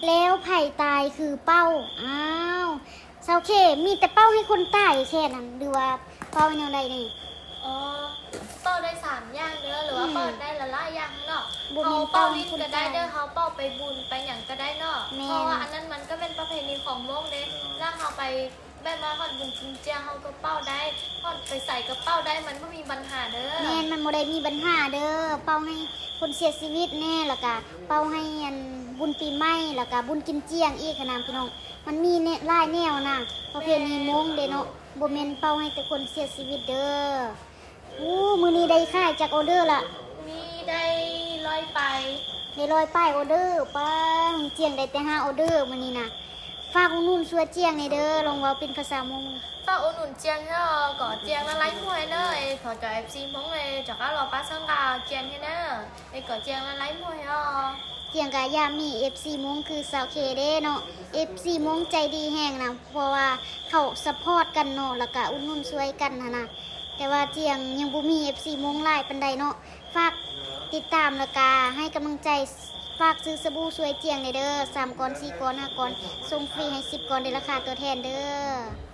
แล้วไผ่ตายคือเป้าอ้าวเซาเคมีแต่เป้าให้คนตายแค่นั้นหรือว่าเป้าแนวใดนี่ อ๋อเป้าได้3 อย่างเด้อหรือว่าเป้าได้ละลายอย่างเนาะ บ่แม่ เขา น เป้า เป้าให้ ลิ้น คน ก็ได้ ตาย เด้อเขาเป้าไปบุญไปหยังก็ได้เนาะ แม่น เพราะว่าอันนั้นมันก็เป็นประเพณีของโลกเด้ถ้าเขาไปแบบมาฮอดบุญกินเจียเขาก็เป้าได้ฮอดไปใส่กระเป้าได้มันไม่มีปัญหาเด้อ แม่นมันบ่ได้มีปัญหาเด้อเป้าให้คนเสียชีวิตแน่แล้วก็เป้าให้อันบุญปีใหม่แล้วก็บุญกินเจียงอีกค่ะนะพี่น้องมันมีแน่หลายแนวนะประเพณีมงเด้เนาะบ่แม่นเป้าให้แต่คนเสียชีวิตเด้อมื้อนี้ได้ค่ายจากออเดอร์ละ มีได้ร้อยไป ได้ร้อยป้ายออเดอร์ป้าเจียงได้แต่5ออเดอร์มื้อนี้นะฝากอุดหนุ่นชัวเจียงในเด้อลองเว้าเป็นภาษามง ป้าอุดหนุนเจียงเนาะก็เจียงละลายมวยเด้อไอ้ขอจอ FC มงเลยจากก็รอป้าสังกาเจียงให้เด้อไอ้ก็เจียงละลายมวยอ่ะ เจียงกะยามมี FC มงคือสาวเคเด้เนาะ FC มงใจดีแห้งนะเพราะว่าเขาซัพพอร์ตกันเนาะแล้วก็อุดหนุนช่วยกันหั้นนะแต่ว่าเจียงยังบ่มี FC มงหลายปานใดเนาะฝากติดตามแล้วก็ให้กำลังใจฝากซื้อสบู่ช่วยเจียงเด้อ3ก้อน4ก้อน5ก้อนส่งฟรีให้10ก้อนในราคาตัวแทนเด้อ